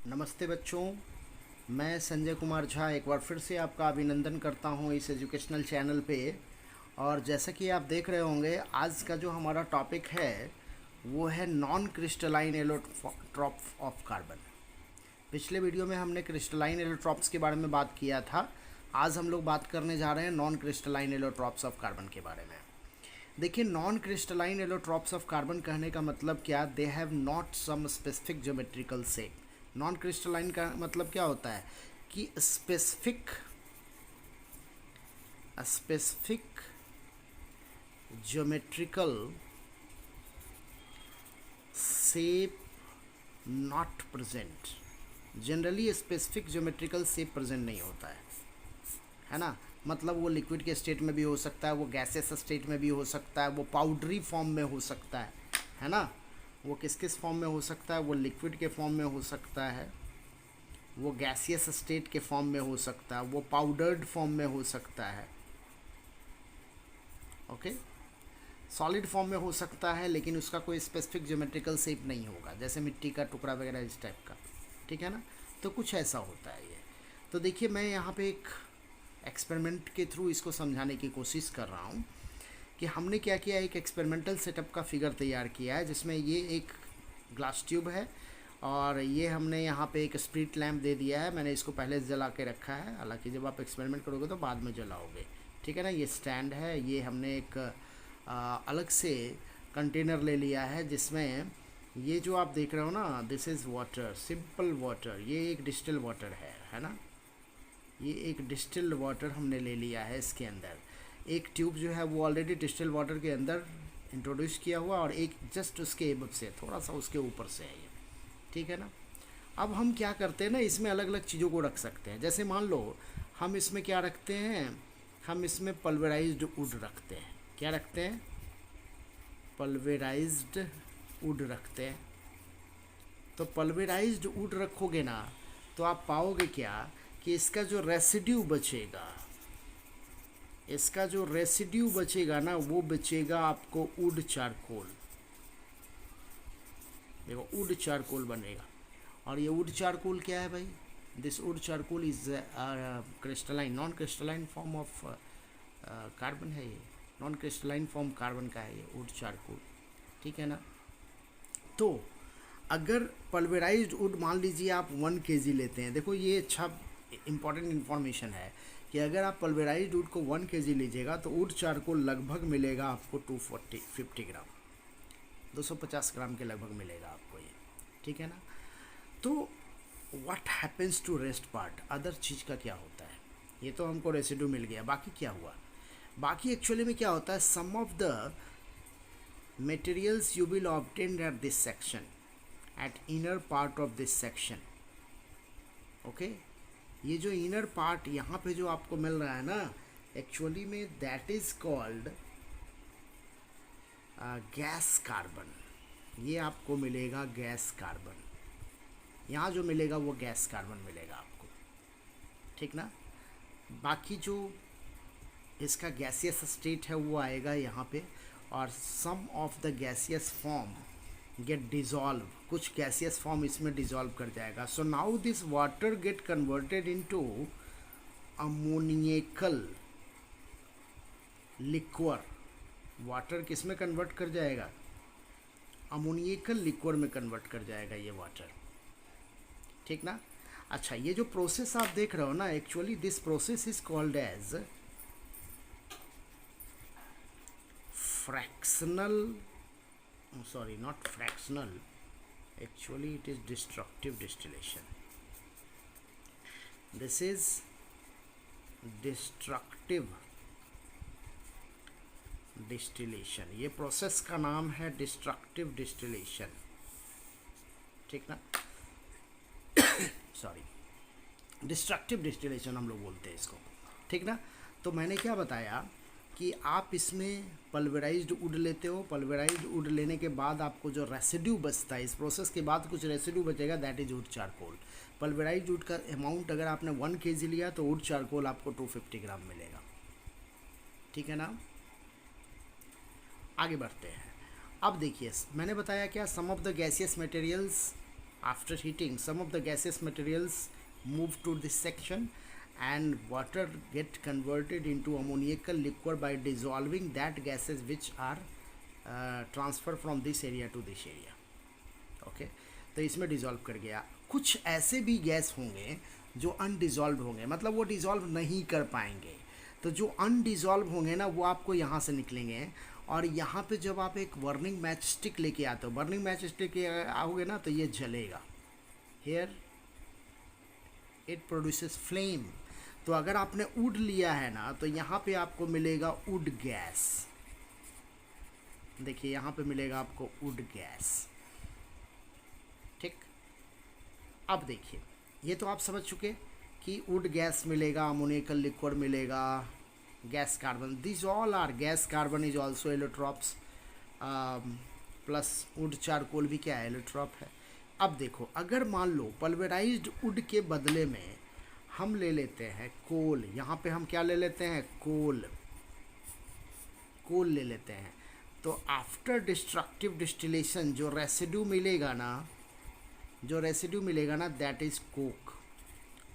नमस्ते बच्चों। मैं संजय कुमार झा एक बार फिर से आपका अभिनंदन करता हूं इस एजुकेशनल चैनल पे। और जैसा कि आप देख रहे होंगे, आज का जो हमारा टॉपिक है वो है non crystalline allotrope of carbon. पिछले वीडियो में हमने क्रिस्टलाइन एलोट्रॉप्स के बारे में बात किया था। आज हम लोग बात करने जा रहे हैं non crystalline allotropes of carbon के बारे में। देखिए, non crystalline allotropes of carbon कहने का मतलब क्या, they have not some specific geometrical shape. Non crystalline का मतलब क्या होता है कि specific geometrical shape not present. Generally specific geometrical shape present नहीं होता है ना। मतलब वो लिक्विड के स्टेट में भी हो सकता है, वो गैसेस स्टेट में भी हो सकता है, वो पाउडरी फॉर्म में हो सकता है ना। वो किस किस फॉर्म में हो सकता है, वो लिक्विड के फॉर्म में हो सकता है, वो गैसियस स्टेट के फॉर्म में हो सकता है, वो पाउडर्ड फॉर्म में हो सकता है, ओके। सॉलिड फॉर्म में हो सकता है, लेकिन उसका कोई स्पेसिफिक ज्योमेट्रिकल शेप नहीं होगा, जैसे मिट्टी का टुकड़ा वगैरह इस टाइप का, ठीक है ना। तो कुछ ऐसा होता है ये। तो देखिए, मैं यहाँ पे एक एक्सपेरिमेंट के थ्रू इसको समझाने की कोशिश कर रहा हूँ कि हमने क्या किया। एक एक्सपेरिमेंटल सेटअप का फिगर तैयार किया है, जिसमें ये एक ग्लास ट्यूब है और ये हमने यहाँ पे एक स्प्रिट लैम्प दे दिया है। मैंने इसको पहले से जला के रखा है, हालांकि जब आप एक्सपेरिमेंट करोगे तो बाद में जलाओगे, ठीक है ना। ये स्टैंड है, ये हमने एक अलग से कंटेनर ले लिया है, जिसमें ये जो आप देख रहे हो ना, this is water, simple water. ये एक डिस्टिल वाटर है ना। ये एक डिस्टिल्ड वाटर हमने ले लिया है। इसके अंदर एक ट्यूब जो है वो ऑलरेडी डिस्टिल्ड वाटर के अंदर इंट्रोड्यूस किया हुआ, और एक जस्ट उसके एबव से थोड़ा सा उसके ऊपर से है ये, ठीक है ना। अब हम क्या करते हैं ना, इसमें अलग अलग चीज़ों को रख सकते हैं। जैसे मान लो हम इसमें क्या रखते हैं, हम इसमें पल्वेराइज्ड वुड रखते हैं। क्या रखते हैं? पल्वेराइज्ड वुड रखते हैं। तो पल्वेराइज्ड वुड रखोगे ना, तो आप पाओगे क्या कि इसका जो रेसिड्यू बचेगा ना, वो बचेगा आपको वुड चारकोल। देखो, वुड चारकोल बनेगा। और ये वुड चारकोल क्या है भाई? This would charcoal is crystalline, non crystalline form of carbon है ये। नॉन क्रिस्टलाइन फॉर्म कार्बन का है ये वुड चारकोल, ठीक है ना। तो अगर पल्वेराइज्ड वुड मान लीजिए आप 1 kg लेते हैं, देखो ये अच्छा इंपॉर्टेंट इन्फॉर्मेशन है कि अगर आप पल्वेराइज्ड वुड को 1 kg लीजिएगा तो वुड चारकोल लगभग मिलेगा आपको 250 ग्राम, 250 ग्राम के लगभग मिलेगा आपको ये, ठीक है ना। तो what happens to rest part, other चीज़ का क्या होता है? ये तो हमको रेसिड्यू मिल गया, बाकी क्या हुआ? बाकी एक्चुअली में क्या होता है, some of the materials you will obtain at this section, at inner part of this section, okay। ये जो इनर पार्ट यहाँ पे जो आपको मिल रहा है ना, एक्चुअली में that is called gas carbon. ये आपको मिलेगा गैस कार्बन, यहाँ जो मिलेगा वो गैस कार्बन मिलेगा आपको, ठीक ना। बाकी जो इसका गैसियस स्टेट है वो आएगा यहाँ पे, और some of the gaseous form get dissolve, कुछ गैसियस फॉर्म इसमें डिजॉल्व कर जाएगा। So now this water get converted into ammoniacal liquor. Water किस में कन्वर्ट कर जाएगा? अमोनियकल लिक्वर में कन्वर्ट कर जाएगा ये वाटर, ठीक ना। अच्छा, ये जो प्रोसेस आप देख रहे हो ना, actually this process is called as fractional, sorry, not fractional, actually it is destructive distillation. This is destructive distillation, ये प्रोसेस का नाम है डिस्ट्रक्टिव डिस्टिलेशन, ठीक ना। सॉरी, डिस्ट्रक्टिव डिस्टिलेशन हम लोग बोलते हैं इसको, ठीक ना। तो मैंने क्या बताया कि आप इसमें पल्वेराइज्ड वुड लेते हो। पल्वेराइज्ड वुड लेने के बाद आपको जो रेसिड्यू बचता है, इस प्रोसेस के बाद कुछ रेसिड्यू बचेगा, that is wood charcoal. Pulverized wood का अमाउंट अगर आपने 1 kg लिया तो वुड चारकोल आपको 250 ग्राम मिलेगा, ठीक है ना। आगे बढ़ते हैं। अब देखिए, मैंने बताया क्या, some of the gaseous materials After heating, some of the gaseous materials move to this section and water get converted into ammoniacal liquid by dissolving that gases which are transfer from this area to this area. Okay तो इसमें dissolve कर गया. कुछ ऐसे भी gas होंगे जो अनडिज़ोल्व होंगे, मतलब वो डिज़ोल्व नहीं कर पाएंगे. तो जो अनडिज़ोल्व होंगे ना वो आपको यहाँ से निकलेंगे. और यहाँ पे जब आप एक बर्निंग मैच स्टिक लेके आते हो, बर्निंग मैच स्टिक आओगे ना तो ये जलेगा. Here it produces flame. तो अगर आपने वुड लिया है ना तो यहाँ पे आपको मिलेगा वुड गैस. देखिए यहाँ पे मिलेगा आपको वुड गैस. ठीक, अब देखिए ये तो आप समझ चुके कि वुड गैस मिलेगा, अमोनियकल लिक्विड मिलेगा, gas carbon. This all are gas carbon is also allotropes. Plus wood charcoal भी क्या है, एलोट्रॉप है. अब देखो अगर मान लो पल्वेराइज्ड वुड के बदले में हम ले लेते हैं कोल. यहाँ पे हम क्या ले लेते हैं, कोल. कोल ले लेते हैं. तो आफ्टर डिस्ट्रक्टिव डिस्टिलेशन जो रेसिड्यू मिलेगा ना, दैट इज़ कोक.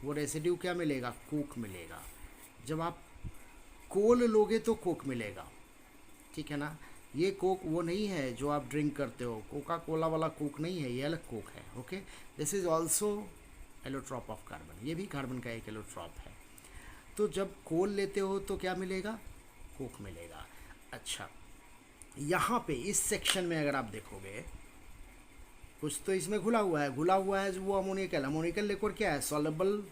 वो रेसिड्यू क्या मिलेगा, कोक मिलेगा. जब आप कोल लोगे तो कोक मिलेगा. ठीक है ना. ये कोक वो नहीं है जो आप ड्रिंक करते हो, कोका कोला वाला कोक नहीं है, ये अलग कोक है. Okay, this is also allotrope of carbon. ये भी कार्बन का एक एलोट्रॉप है. तो जब कोल लेते हो तो क्या मिलेगा, कोक मिलेगा. अच्छा, यहाँ पे इस सेक्शन में अगर आप देखोगे कुछ तो इसमें घुला हुआ है वो अमोनियकल लिक्विड क्या है, सॉलेबल.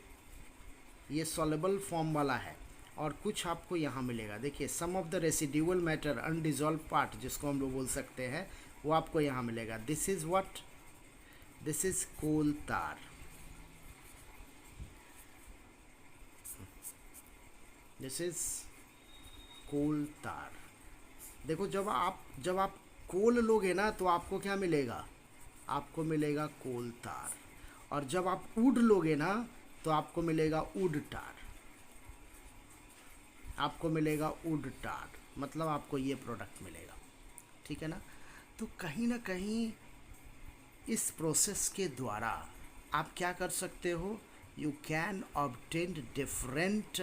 ये सॉलेबल फॉर्म वाला है. और कुछ आपको यहाँ मिलेगा. देखिए some of the residual matter undissolved part जिसको हम लोग बोल सकते हैं वो आपको यहाँ मिलेगा. This is what, this is coal tar. This is coal तार. देखो जब आप कोल लोगे ना तो आपको क्या मिलेगा, आपको मिलेगा कोल तार. और जब आप वुड लोगे ना तो आपको मिलेगा वुड टार. आपको मिलेगा वुड टार, मतलब आपको ये प्रोडक्ट मिलेगा. ठीक है ना. तो कहीं ना कहीं इस प्रोसेस के द्वारा आप क्या कर सकते हो, you can obtain different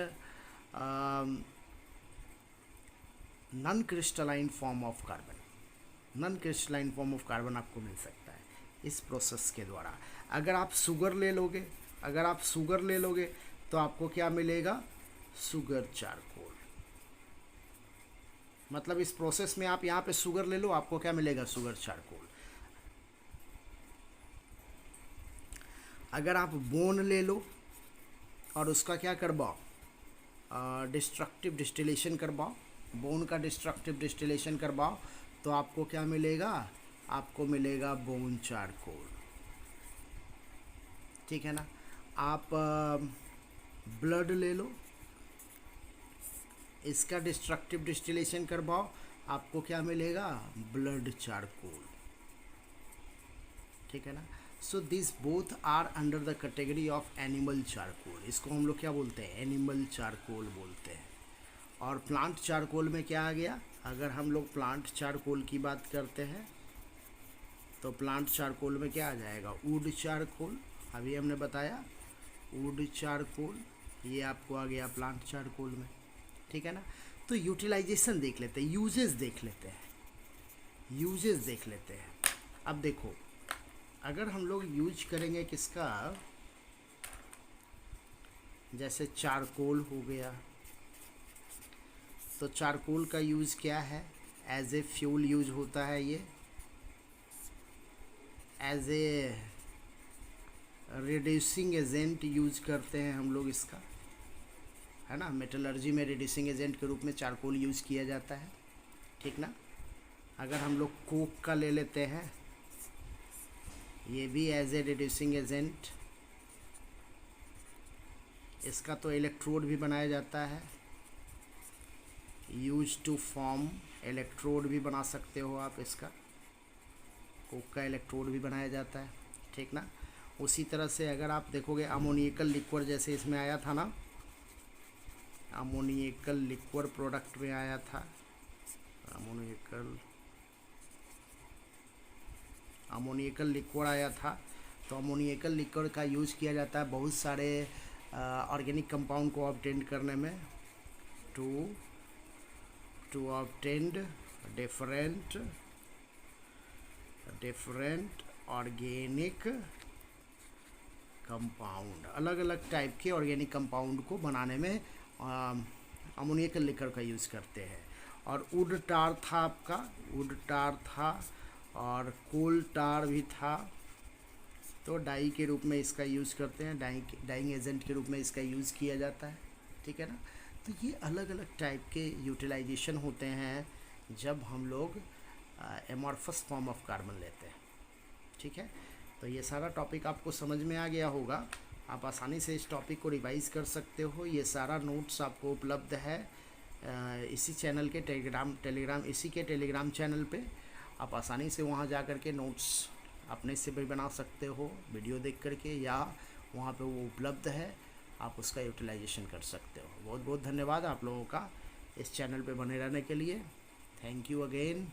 non crystalline form of carbon. Non crystalline form of carbon आपको मिल सकता है इस प्रोसेस के द्वारा. अगर आप शुगर ले लोगे तो आपको क्या मिलेगा, शुगर चारकोल. मतलब इस प्रोसेस में आप यहाँ पे शुगर ले लो, आपको क्या मिलेगा, शुगर चारकोल. अगर आप बोन ले लो और उसका क्या करवाओ, डिस्ट्रक्टिव डिस्टिलेशन करवाओ, बोन का डिस्ट्रक्टिव डिस्टिलेशन करवाओ, तो आपको क्या मिलेगा, आपको मिलेगा बोन चारकोल. ठीक है ना. आप ब्लड ले लो, इसका डिस्ट्रक्टिव डिस्टिलेशन करवाओ, आपको क्या मिलेगा, ब्लड चारकोल. ठीक है ना. So this both are under the category of animal charcoal. इसको हम लोग क्या बोलते हैं, एनिमल चारकोल बोलते हैं. और प्लांट चारकोल में क्या आ गया, अगर हम लोग प्लांट चारकोल की बात करते हैं तो प्लांट चारकोल में क्या आ जाएगा, वुड चारकोल. अभी हमने बताया वुड चारकोल, ये आपको आ गया प्लांट चारकोल में. ठीक है ना. तो यूटिलाइजेशन देख लेते हैं, यूजेस देख लेते हैं. अब देखो अगर हम लोग यूज करेंगे किसका, जैसे चारकोल हो गया, तो चारकोल का यूज़ क्या है, एज ए फ्यूल यूज होता है. ये as a reducing agent use करते हैं हम लोग इसका, है ना. मेटलर्जी में रिड्यूसिंग एजेंट के रूप में चारकोल यूज़ किया जाता है. ठीक ना. अगर हम लोग कोक का ले लेते हैं, ये भी एज ए रिड्यूसिंग एजेंट. इसका तो इलेक्ट्रोड भी बनाया जाता है, यूज टू फॉर्म इलेक्ट्रोड भी बना सकते हो आप. इसका कोक का इलेक्ट्रोड भी बनाया जाता है. ठीक ना. उसी तरह से अगर आप देखोगे अमोनियकल लिक्विड, जैसे इसमें आया था ना, अमोनियकल लिक्विड प्रोडक्ट में आया था, अमोनियकल लिक्विड आया था, तो अमोनियकल लिक्विड का यूज किया जाता है बहुत सारे ऑर्गेनिक कंपाउंड को ऑब्टेन करने में, to obtained different organic compound, अलग अलग टाइप के ऑर्गेनिक कंपाउंड को बनाने में अमोनियकल लिक्विड का यूज़ करते हैं। और वुड टार था आपका, वुड टार था और कोल टार भी था, तो डाई के रूप में इसका यूज़ करते हैं, डाइंग एजेंट के रूप में इसका यूज़ किया जाता है, ठीक है ना। तो ये अलग अलग टाइप के यूटिलाइजेशन होते हैं जब हम लोग एमॉर्फस फॉर्म ऑफ कार्बन लेते हैं, ठीक है। तो ये सारा टॉपिक आपको समझ में आ गया होगा, आप आसानी से इस टॉपिक को रिवाइज कर सकते हो। ये सारा नोट्स आपको उपलब्ध है इसी चैनल के टेलीग्राम चैनल पे। आप आसानी से वहाँ जा कर के नोट्स अपने से भी बना सकते हो वीडियो देख करके, या वहाँ पे वो उपलब्ध है, आप उसका यूटिलाइजेशन कर सकते हो। बहुत बहुत धन्यवाद आप लोगों का इस चैनल पे बने रहने के लिए। Thank you again.